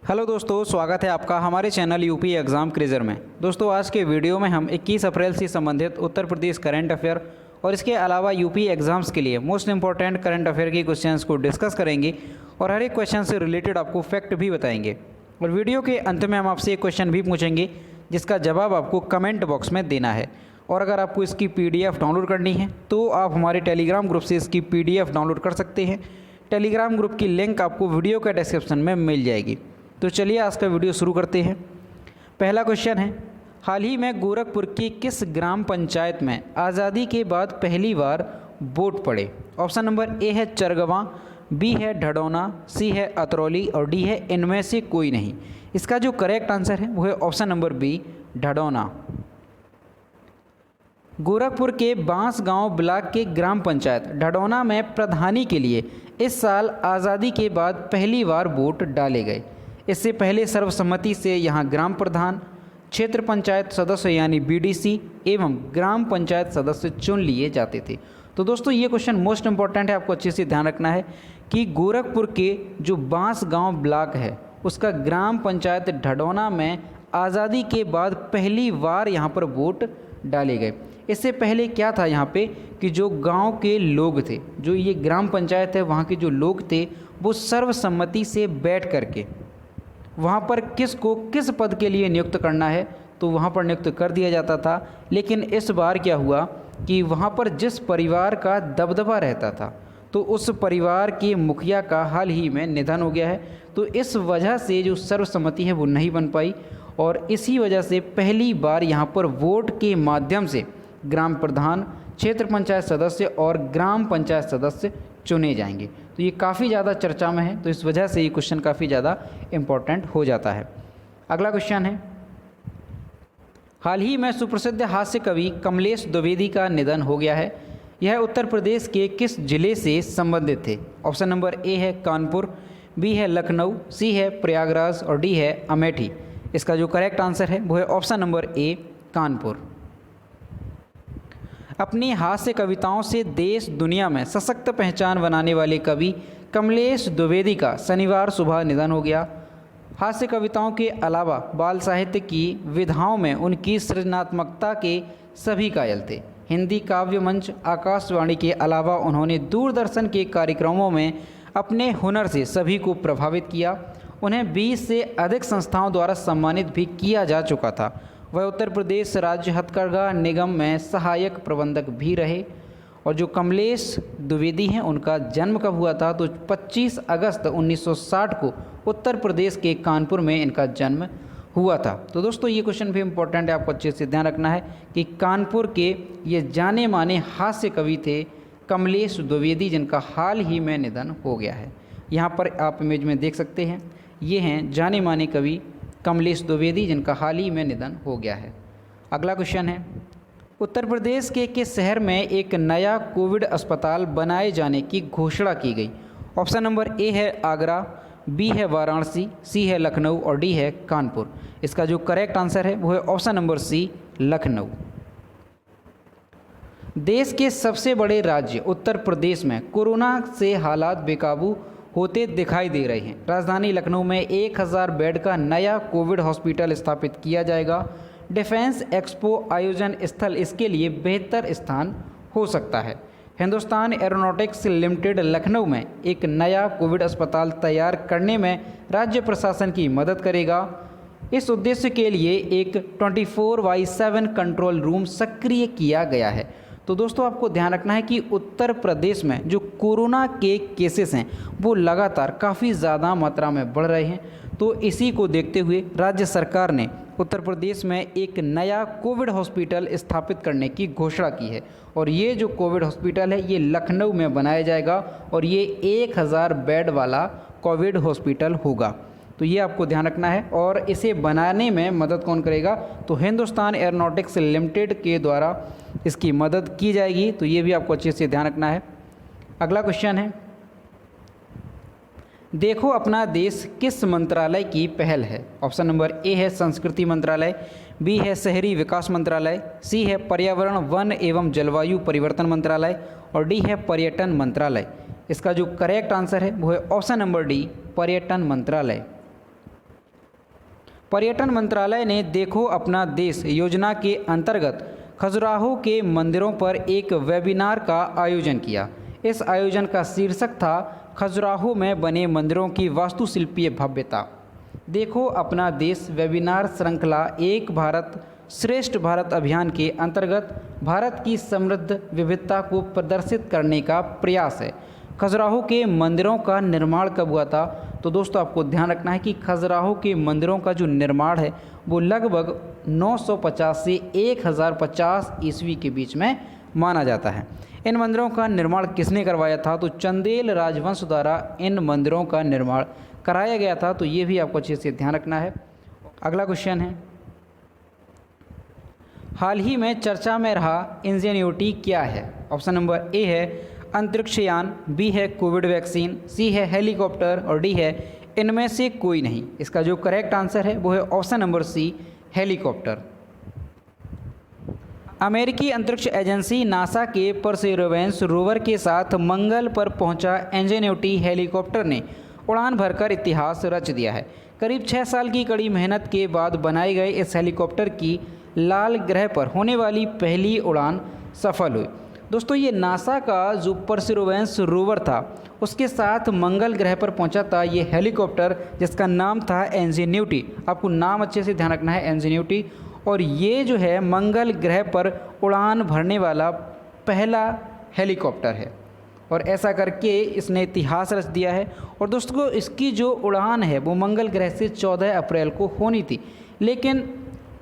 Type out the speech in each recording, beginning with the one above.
Hello दोस्तों, स्वागत है आपका हमारे चैनल यूपी एग्ज़ाम क्रिजर में। दोस्तों आज के वीडियो में हम 21 अप्रैल से संबंधित उत्तर प्रदेश करंट अफेयर और इसके अलावा यूपी एग्ज़ाम्स के लिए मोस्ट इंपॉर्टेंट करंट अफेयर के क्वेश्चंस को डिस्कस करेंगे और हर एक क्वेश्चन से रिलेटेड आपको फैक्ट भी बताएंगे। और वीडियो के अंत में हम आपसे एक क्वेश्चन भी पूछेंगे जिसका जवाब आपको कमेंट बॉक्स में देना है। और अगर आपको इसकी PDF डाउनलोड करनी है तो आप हमारे टेलीग्राम ग्रुप से इसकी PDF डाउनलोड कर सकते हैं। टेलीग्राम ग्रुप की लिंक आपको वीडियो के डिस्क्रिप्शन में मिल जाएगी। तो चलिए आज का वीडियो शुरू करते हैं। पहला क्वेश्चन है, हाल ही में गोरखपुर की किस ग्राम पंचायत में आज़ादी के बाद पहली बार वोट पड़े? ऑप्शन नंबर ए है चरगवां, बी है ढडौना, सी है अतरौली और डी है इनमें से कोई नहीं। इसका जो करेक्ट आंसर है वो है ऑप्शन नंबर बी, ढडौना। गोरखपुर के बांसगांव ब्लॉक के ग्राम पंचायत ढडौना में प्रधानी के लिए इस साल आज़ादी के बाद पहली बार वोट डाले गए। इससे पहले सर्वसम्मति से यहाँ ग्राम प्रधान, क्षेत्र पंचायत सदस्य यानी BDC एवं ग्राम पंचायत सदस्य चुन लिए जाते थे। तो दोस्तों ये क्वेश्चन मोस्ट इंपॉर्टेंट है, आपको अच्छे से ध्यान रखना है कि गोरखपुर के जो बांसगांव ब्लॉक है उसका ग्राम पंचायत ढडौना में आज़ादी के बाद पहली बार यहाँ पर वोट डाले गए। इससे पहले क्या था यहाँ पे कि जो गांव के लोग थे, जो ये ग्राम पंचायत है वहाँ के जो लोग थे वो सर्वसम्मति से बैठ करके वहाँ पर किसको किस पद के लिए नियुक्त करना है तो वहाँ पर नियुक्त कर दिया जाता था। लेकिन इस बार क्या हुआ कि वहाँ पर जिस परिवार का दबदबा रहता था तो उस परिवार के मुखिया का हाल ही में निधन हो गया है। तो इस वजह से जो सर्वसम्मति है वो नहीं बन पाई और इसी वजह से पहली बार यहाँ पर वोट के माध्यम से ग्राम प्रधान, क्षेत्र पंचायत सदस्य और ग्राम पंचायत सदस्य चुने जाएंगे। तो ये काफ़ी ज़्यादा चर्चा में है, तो इस वजह से ये क्वेश्चन काफ़ी ज़्यादा इम्पोर्टेंट हो जाता है। अगला क्वेश्चन है, हाल ही में सुप्रसिद्ध हास्य कवि कमलेश द्विवेदी का निधन हो गया है। यह उत्तर प्रदेश के किस जिले से संबंधित थे? ऑप्शन नंबर ए है कानपुर, बी है लखनऊ, सी है प्रयागराज और डी है अमेठी। इसका जो करेक्ट आंसर है वो है ऑप्शन नंबर ए, कानपुर। अपनी हास्य कविताओं से देश दुनिया में सशक्त पहचान बनाने वाले कवि कमलेश द्विवेदी का शनिवार सुबह निधन हो गया। हास्य कविताओं के अलावा बाल साहित्य की विधाओं में उनकी सृजनात्मकता के सभी कायल थे। हिंदी काव्य मंच, आकाशवाणी के अलावा उन्होंने दूरदर्शन के कार्यक्रमों में अपने हुनर से सभी को प्रभावित किया। उन्हें 20 से अधिक संस्थाओं द्वारा सम्मानित भी किया जा चुका था। वह उत्तर प्रदेश राज्य हथकरघा निगम में सहायक प्रबंधक भी रहे। और जो कमलेश द्विवेदी हैं उनका जन्म कब हुआ था तो 25 अगस्त 1960 को उत्तर प्रदेश के कानपुर में इनका जन्म हुआ था। तो दोस्तों ये क्वेश्चन भी इम्पोर्टेंट है, आपको अच्छे से ध्यान रखना है कि कानपुर के ये जाने माने हास्य कवि थे कमलेश द्विवेदी, जिनका हाल ही में निधन हो गया है। यहाँ पर आप इमेज में देख सकते हैं, ये हैं जाने माने कवि कमलेश द्विवेदी जिनका हाल ही में निधन हो गया है। अगला क्वेश्चन है, उत्तर प्रदेश के किस शहर में एक नया कोविड अस्पताल बनाए जाने की घोषणा की गई? ऑप्शन नंबर ए है आगरा, बी है वाराणसी, सी है लखनऊ और डी है कानपुर। इसका जो करेक्ट आंसर है वो है ऑप्शन नंबर सी, लखनऊ। देश के सबसे बड़े राज्य उत्तर प्रदेश में कोरोना से हालात बेकाबू होते दिखाई दे रहे हैं। राजधानी लखनऊ में 1000 बेड का नया कोविड हॉस्पिटल स्थापित किया जाएगा। डिफेंस एक्सपो आयोजन स्थल इसके लिए बेहतर स्थान हो सकता है। हिंदुस्तान एरोनॉटिक्स लिमिटेड लखनऊ में एक नया कोविड अस्पताल तैयार करने में राज्य प्रशासन की मदद करेगा। इस उद्देश्य के लिए एक 24/7 कंट्रोल रूम सक्रिय किया गया है। तो दोस्तों आपको ध्यान रखना है कि उत्तर प्रदेश में जो कोरोना के केसेस हैं वो लगातार काफ़ी ज़्यादा मात्रा में बढ़ रहे हैं। तो इसी को देखते हुए राज्य सरकार ने उत्तर प्रदेश में एक नया कोविड हॉस्पिटल स्थापित करने की घोषणा की है। और ये जो कोविड हॉस्पिटल है ये लखनऊ में बनाया जाएगा और ये 1000 बेड वाला कोविड हॉस्पिटल होगा। तो ये आपको ध्यान रखना है। और इसे बनाने में मदद कौन करेगा तो हिंदुस्तान एरोनॉटिक्स लिमिटेड के द्वारा इसकी मदद की जाएगी। तो ये भी आपको अच्छे से ध्यान रखना है। अगला क्वेश्चन है, देखो अपना देश किस मंत्रालय की पहल है? ऑप्शन नंबर ए है संस्कृति मंत्रालय, बी है शहरी विकास मंत्रालय, सी है पर्यावरण वन एवं जलवायु परिवर्तन मंत्रालय और डी है पर्यटन मंत्रालय। इसका जो करेक्ट आंसर है वो है ऑप्शन नंबर डी, पर्यटन मंत्रालय। पर्यटन मंत्रालय ने देखो अपना देश योजना के अंतर्गत खजुराहो के मंदिरों पर एक वेबिनार का आयोजन किया। इस आयोजन का शीर्षक था खजुराहो में बने मंदिरों की वास्तुशिल्पीय भव्यता। देखो अपना देश वेबिनार श्रृंखला एक भारत श्रेष्ठ भारत अभियान के अंतर्गत भारत की समृद्ध विविधता को प्रदर्शित करने का प्रयास है। खजुराहो के मंदिरों का निर्माण कब हुआ था? तो दोस्तों आपको ध्यान रखना है कि खजुराहो के मंदिरों का जो निर्माण है वो लगभग 950 से 1050 ईस्वी के बीच में माना जाता है। इन मंदिरों का निर्माण किसने करवाया था? तो चंदेल राजवंश द्वारा इन मंदिरों का निर्माण कराया गया था। तो ये भी आपको अच्छे से ध्यान रखना है। अगला क्वेश्चन है, हाल ही में चर्चा में रहा इंजेन्यूटी क्या है? ऑप्शन नंबर ए है अंतरिक्षयान, बी है कोविड वैक्सीन, सी है हेलीकॉप्टर और डी है इनमें से कोई नहीं। इसका जो करेक्ट आंसर है वो है ऑप्शन नंबर सी हेलीकॉप्टर। अमेरिकी अंतरिक्ष एजेंसी नासा के परसेवरेंस रोवर के साथ मंगल पर पहुंचा इंजेन्यूटी हेलीकॉप्टर ने उड़ान भरकर इतिहास रच दिया है। करीब 6 साल की कड़ी मेहनत के बाद बनाए गए इस हेलीकॉप्टर की लाल ग्रह पर होने वाली पहली उड़ान सफल हुई। दोस्तों ये नासा का जो परसेवरेंस रोवर था उसके साथ मंगल ग्रह पर पहुंचा था ये हेलीकॉप्टर, जिसका नाम था इंजेन्यूटी। आपको नाम अच्छे से ध्यान रखना है, इंजेन्यूटी। और ये जो है मंगल ग्रह पर उड़ान भरने वाला पहला हेलीकॉप्टर है और ऐसा करके इसने इतिहास रच दिया है। और दोस्तों इसकी जो उड़ान है वो मंगल ग्रह से 14 अप्रैल को होनी थी, लेकिन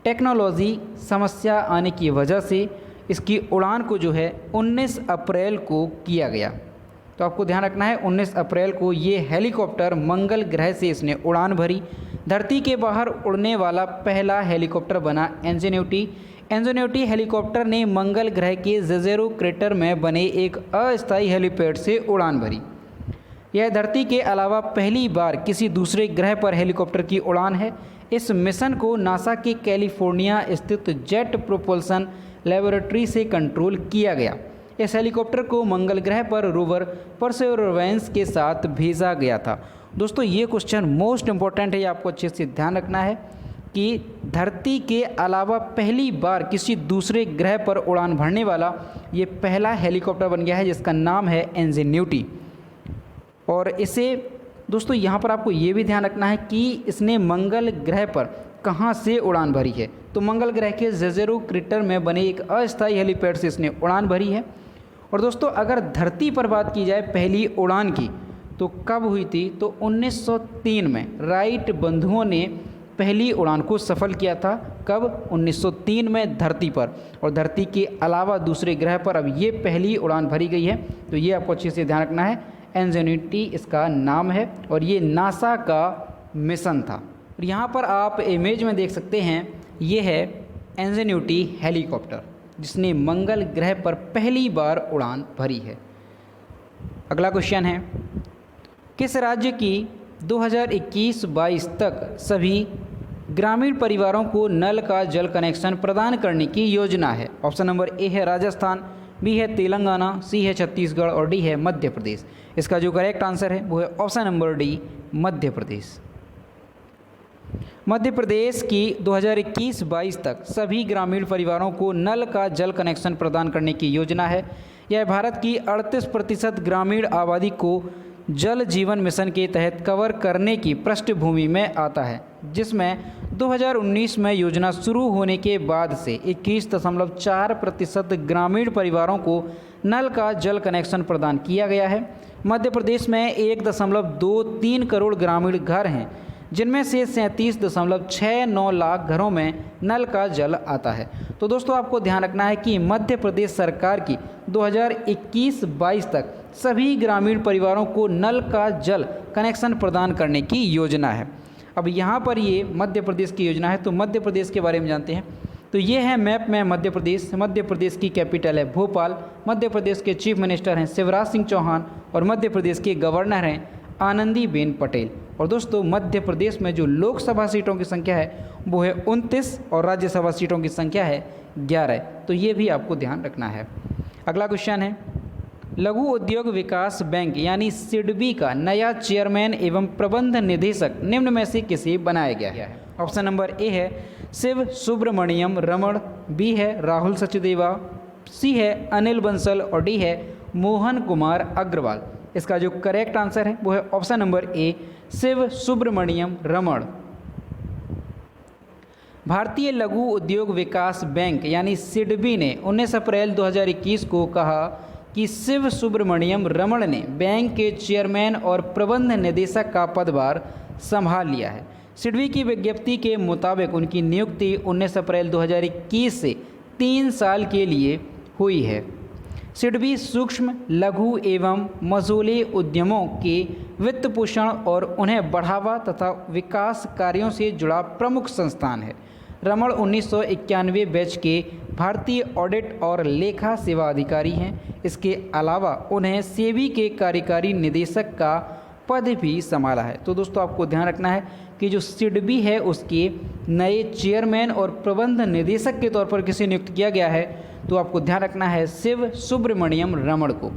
टेक्नोलॉजी समस्या आने की वजह से इसकी उड़ान को जो है 19 अप्रैल को किया गया। तो आपको ध्यान रखना है 19 अप्रैल को ये हेलीकॉप्टर मंगल ग्रह से इसने उड़ान भरी। धरती के बाहर उड़ने वाला पहला हेलीकॉप्टर बना इंजेन्यूटी। इंजेन्यूटी हेलीकॉप्टर ने मंगल ग्रह के जेजेरो क्रेटर में बने एक अस्थायी हेलीपैड से उड़ान भरी। यह धरती के अलावा पहली बार किसी दूसरे ग्रह पर हेलीकॉप्टर की उड़ान है। इस मिशन को नासा के कैलिफोर्निया स्थित जेट प्रोपल्सन लेबोरेटरी से कंट्रोल किया गया। इस हेलीकॉप्टर को मंगल ग्रह पर रोवर परसेवरेंस के साथ भेजा गया था। दोस्तों ये क्वेश्चन मोस्ट इंपॉर्टेंट है, ये आपको अच्छे से ध्यान रखना है कि धरती के अलावा पहली बार किसी दूसरे ग्रह पर उड़ान भरने वाला ये पहला हेलीकॉप्टर बन गया है जिसका नाम है इंजेन्यूटी। और इसे दोस्तों यहाँ पर आपको ये भी ध्यान रखना है कि इसने मंगल ग्रह पर कहाँ से उड़ान भरी है। तो मंगल ग्रह के जेजेरो क्रेटर में बने एक अस्थायी हेलीपैड से इसने उड़ान भरी है। और दोस्तों अगर धरती पर बात की जाए पहली उड़ान की तो कब हुई थी? तो 1903 में राइट बंधुओं ने पहली उड़ान को सफल किया था। कब? 1903 में धरती पर। और धरती के अलावा दूसरे ग्रह पर अब ये पहली उड़ान भरी गई है। तो ये आपको अच्छे से ध्यान रखना है, इंजेन्यूटी इसका नाम है और ये नासा का मिशन था। और यहाँ पर आप इमेज में देख सकते हैं ये है इंजेन्यूटी हेलीकॉप्टर जिसने मंगल ग्रह पर पहली बार उड़ान भरी है। अगला क्वेश्चन है, किस राज्य की 2021-22 तक सभी ग्रामीण परिवारों को नल का जल कनेक्शन प्रदान करने की योजना है? ऑप्शन नंबर ए है राजस्थान, बी है तेलंगाना, सी है छत्तीसगढ़ और डी है मध्य प्रदेश। इसका जो करेक्ट आंसर है वो है option number D Madhya Pradesh. Madhya Pradesh की 2021-22 तक सभी ग्रामीण परिवारों को नल का जल कनेक्शन प्रदान करने की योजना है। यह भारत की 38% ग्रामीण आबादी को जल जीवन मिशन के तहत कवर करने की पृष्ठभूमि में आता है, जिसमें 2019 में योजना शुरू होने के बाद से 21.4% ग्रामीण परिवारों को नल का जल कनेक्शन प्रदान किया गया है। मध्य प्रदेश में 1.23 करोड़ ग्रामीण घर हैं, जिनमें से 37.69 लाख घरों में नल का जल आता है। तो दोस्तों आपको ध्यान रखना है कि मध्य प्रदेश सरकार की 2021-22 तक सभी ग्रामीण परिवारों को नल का जल कनेक्शन प्रदान करने की योजना है। अब यहाँ पर ये मध्य प्रदेश की योजना है, तो मध्य प्रदेश के बारे में जानते हैं। तो ये है मैप में मध्य प्रदेश। मध्य प्रदेश की कैपिटल है भोपाल। मध्य प्रदेश के चीफ मिनिस्टर हैं शिवराज सिंह चौहान और मध्य प्रदेश के गवर्नर हैं आनंदीबेन पटेल। और दोस्तों मध्य प्रदेश में जो लोकसभा सीटों की संख्या है वो है 29 और राज्यसभा सीटों की संख्या है 11। तो ये भी आपको ध्यान रखना है। अगला क्वेश्चन है, लघु उद्योग विकास बैंक यानी सिडबी का नया चेयरमैन एवं प्रबंध निदेशक निम्न में से किसे बनाया गया है? ऑप्शन नंबर ए है शिव सुब्रमण्यम रमण, बी है राहुल सचदेवा, सी है अनिल बंसल और डी है मोहन कुमार अग्रवाल। इसका जो करेक्ट आंसर है वो है option number A Shiv Subramaniam Raman. भारतीय लघु उद्योग विकास बैंक यानी सिडबी ने 19 अप्रैल 2021 को कहा कि शिव सुब्रमण्यम रमण ने बैंक के चेयरमैन और प्रबंध निदेशक का पदभार संभाल लिया है। सिडबी की विज्ञप्ति के मुताबिक उनकी नियुक्ति 19 अप्रैल 2021 से 3 साल के लिए हुई है। सिडबी सूक्ष्म लघु एवं मझोले उद्यमों के वित्त पोषण और उन्हें बढ़ावा तथा विकास कार्यों से जुड़ा प्रमुख संस्थान है। रमण 1991 बैच के भारतीय ऑडिट और लेखा सेवा अधिकारी हैं। इसके अलावा उन्हें सेबी के कार्यकारी निदेशक का पद भी संभाला है। तो दोस्तों आपको ध्यान रखना है कि जो सिडबी है उसके नए चेयरमैन और प्रबंध निदेशक के तौर पर किसे नियुक्त किया गया है, तो आपको ध्यान रखना है शिव सुब्रमण्यम रमण को।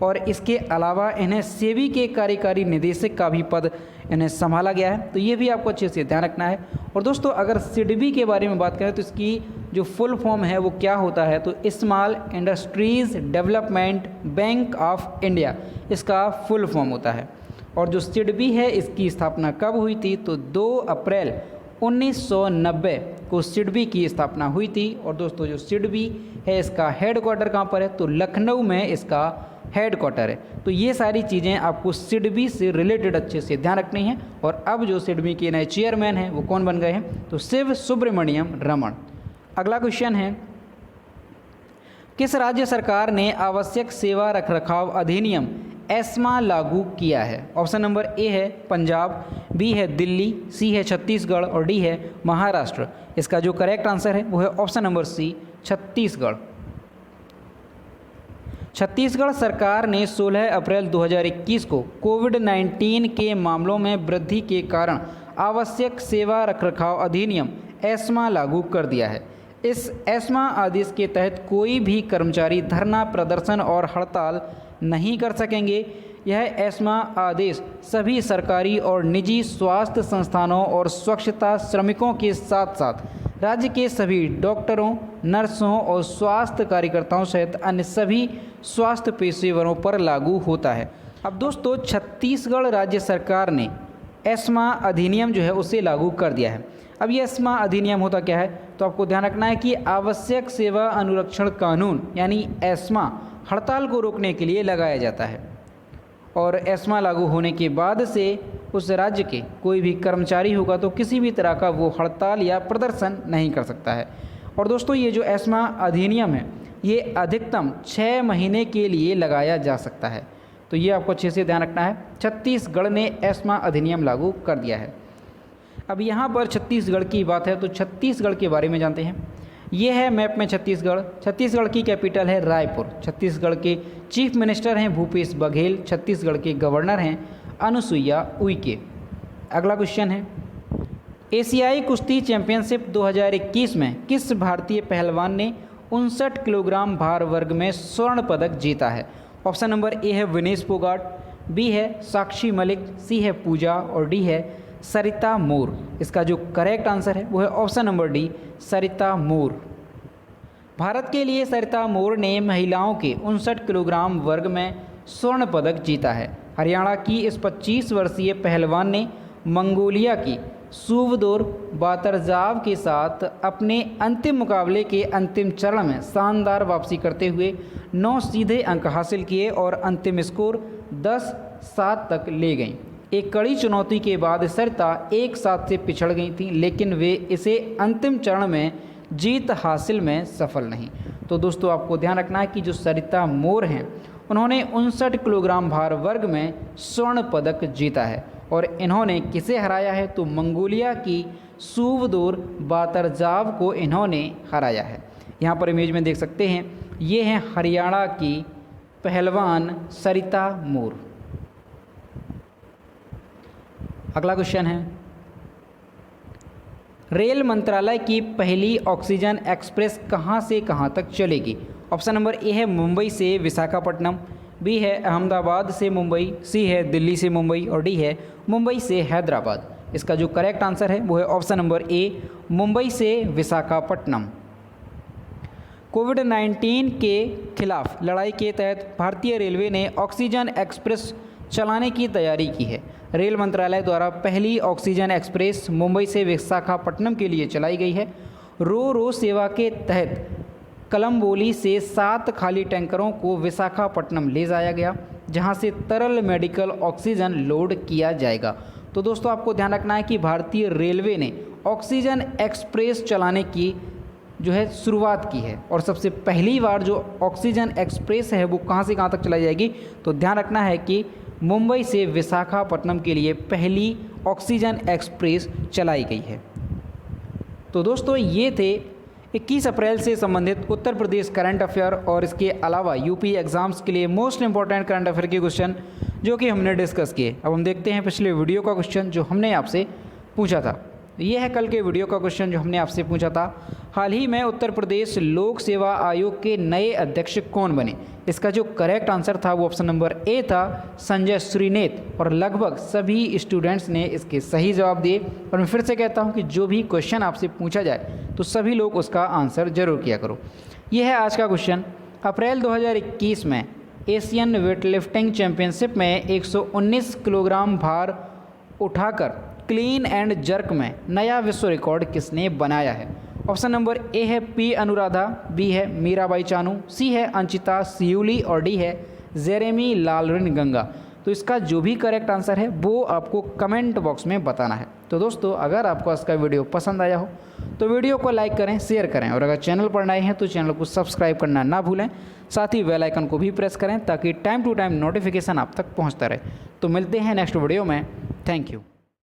और इसके अलावा इन्हें सेबी के कार्यकारी निदेशक का भी पद इन्हें संभाला गया है। तो ये भी आपको अच्छे से ध्यान रखना है। और दोस्तों अगर सिडबी के बारे में बात करें तो इसकी जो फुल फॉर्म है वो क्या होता है, तो small industries development bank of India इसका फुल फॉर्म होता है। और जो सिडबी है इसकी स्थापना कब हुई थी, तो 2 अप्रैल 1990 को सिडबी की स्थापना हुई थी। और दोस्तों जो सिडबी है इसका हेडक्वार्टर कहाँ पर है, तो लखनऊ में इसका हेडक्वार्टर है। तो ये सारी चीज़ें आपको सिडबी से रिलेटेड अच्छे से ध्यान रखनी है। और अब जो सिडबी के नए चेयरमैन हैं वो कौन बन गए हैं, तो शिव सुब्रमण्यम रमण। अगला क्वेश्चन है किस राज्य सरकार ने आवश्यक सेवा रखरखाव अधिनियम एस्मा लागू किया है? ऑप्शन नंबर ए है पंजाब, बी है दिल्ली, सी है छत्तीसगढ़ और डी है महाराष्ट्र। इसका जो करेक्ट आंसर है वो है option number C Chhattisgarh. Chhattisgarh सरकार ने 16 अप्रैल 2021 को कोविड-19 के मामलों में वृद्धि के कारण आवश्यक सेवा रखरखाव अधिनियम एस्मा लागू कर दिया है। इस एस्मा आदेश के तहत कोई भी कर्मचारी धरना प्रदर्शन और हड़ताल नहीं कर सकेंगे। यह एस्मा आदेश सभी सरकारी और निजी स्वास्थ्य संस्थानों और स्वच्छता श्रमिकों के साथ साथ राज्य के सभी डॉक्टरों, नर्सों और स्वास्थ्य कार्यकर्ताओं सहित अन्य सभी स्वास्थ्य पेशेवरों पर लागू होता है। अब दोस्तों छत्तीसगढ़ राज्य सरकार ने एस्मा अधिनियम जो है उसे लागू कर दिया है। अब ये एस्मा अधिनियम होता क्या है, तो आपको ध्यान रखना है कि आवश्यक सेवा अनुरक्षण कानून यानी एस्मा हड़ताल को रोकने के लिए लगाया जाता है। और एस्मा लागू होने के बाद से उस राज्य के कोई भी कर्मचारी होगा तो किसी भी तरह का वो हड़ताल या प्रदर्शन नहीं कर सकता है। और दोस्तों ये जो एस्मा अधिनियम है ये अधिकतम 6 महीने के लिए लगाया जा सकता है। तो ये आपको अच्छे से ध्यान रखना है। छत्तीसगढ़ ने एस्मा अधिनियम लागू कर दिया है। अब यहाँ पर छत्तीसगढ़ की बात है तो छत्तीसगढ़ के बारे में जानते हैं। ये है मैप में छत्तीसगढ़। छत्तीसगढ़ की कैपिटल है रायपुर। छत्तीसगढ़ के चीफ मिनिस्टर हैं भूपेश बघेल। छत्तीसगढ़ के गवर्नर हैं अनुसुईया उइके। अगला क्वेश्चन है एशियाई कुश्ती चैंपियनशिप 2021 में किस भारतीय पहलवान ने 59 किलोग्राम भार वर्ग में स्वर्ण पदक जीता है? ऑप्शन नंबर ए है विनेश फोगाट, बी है साक्षी मलिक, सी है पूजा और डी है सरिता मोर। इसका जो करेक्ट आंसर है वो है ऑप्शन नंबर डी सरिता मोर। भारत के लिए सरिता मोर ने महिलाओं के 59 किलोग्राम वर्ग में स्वर्ण पदक जीता है। हरियाणा की इस 25 वर्षीय पहलवान ने मंगोलिया की सूवदोर बातरजाव के साथ अपने अंतिम मुकाबले के अंतिम चरण में शानदार वापसी करते हुए 9 सीधे अंक हासिल किए और अंतिम स्कोर 10-7 तक ले गईं। एक कड़ी चुनौती के बाद सरिता 1-7 से पिछड़ गई थीं, लेकिन वे इसे अंतिम चरण में जीत हासिल में सफल नहीं। तो दोस्तों आपको ध्यान रखना है कि जो सरिता मोर हैं उन्होंने 59 किलोग्राम भार वर्ग में स्वर्ण पदक जीता है। और इन्होंने किसे हराया है, तो मंगोलिया की सूवदोर बातरजाव को इन्होंने हराया है। यहाँ पर इमेज में देख सकते हैं ये हैं हरियाणा की पहलवान सरिता मोर। अगला क्वेश्चन है रेल मंत्रालय की पहली ऑक्सीजन एक्सप्रेस कहाँ से कहाँ तक चलेगी? ऑप्शन नंबर ए है मुंबई से विशाखापट्टनम, बी है अहमदाबाद से मुंबई, सी है दिल्ली से मुंबई और डी है मुंबई से हैदराबाद। इसका जो करेक्ट आंसर है वो है ऑप्शन नंबर ए, मुंबई से विशाखापट्टनम। कोविड-19 के खिलाफ लड़ाई के तहत भारतीय रेलवे ने ऑक्सीजन एक्सप्रेस चलाने की तैयारी की है। रेल मंत्रालय द्वारा पहली ऑक्सीजन एक्सप्रेस मुंबई से विशाखापट्टनम के लिए चलाई गई है। रो रो सेवा के तहत कलम्बोली से 7 खाली टैंकरों को विशाखापट्टनम ले जाया गया, जहां से तरल मेडिकल ऑक्सीजन लोड किया जाएगा। तो दोस्तों आपको ध्यान रखना है कि भारतीय रेलवे ने ऑक्सीजन एक्सप्रेस चलाने की जो है शुरुआत की है और सबसे पहली बार जो ऑक्सीजन एक्सप्रेस है वो कहाँ से कहाँ तक चलाई जाएगी, तो ध्यान रखना है कि मुंबई से विशाखापट्टनम के लिए पहली ऑक्सीजन एक्सप्रेस चलाई गई है। तो दोस्तों ये थे 21 अप्रैल से संबंधित उत्तर प्रदेश करंट अफेयर और इसके अलावा यूपी एग्ज़ाम्स के लिए मोस्ट इंपॉर्टेंट करंट अफेयर के क्वेश्चन जो कि हमने डिस्कस किए। अब हम देखते हैं पिछले वीडियो का क्वेश्चन जो हमने आपसे पूछा था। ये है कल के वीडियो का क्वेश्चन जो हमने आपसे पूछा था, हाल ही में उत्तर प्रदेश लोक सेवा आयोग के नए अध्यक्ष कौन बने। इसका जो करेक्ट आंसर था वो ऑप्शन नंबर ए था, संजय श्रीनेत। और लगभग सभी स्टूडेंट्स ने इसके सही जवाब दिए। और मैं फिर से कहता हूँ कि जो भी क्वेश्चन आपसे पूछा जाए तो सभी लोग उसका आंसर जरूर किया करो। यह है आज का क्वेश्चन। अप्रैल 2021 में एशियन वेटलिफ्टिंग चैंपियनशिप में 119 किलोग्राम भार उठाकर क्लीन एंड जर्क में नया विश्व रिकॉर्ड किसने बनाया है। ऑप्शन नंबर ए है पी अनुराधा, बी है मीराबाई चानू, सी है अंचिता सियूली और डी है जेरेमी लालरिन गंगा। तो इसका जो भी करेक्ट आंसर है वो आपको कमेंट बॉक्स में बताना है। तो दोस्तों अगर आपको आज का वीडियो पसंद आया हो तो वीडियो को लाइक करें, शेयर करें और अगर चैनल पर नए हैं तो चैनल को सब्सक्राइब करना ना भूलें। साथ ही बेल आइकन को भी प्रेस करें ताकि टाइम टू टाइम नोटिफिकेशन आप तक पहुंचता रहे। तो मिलते हैं नेक्स्ट वीडियो में। Thank you.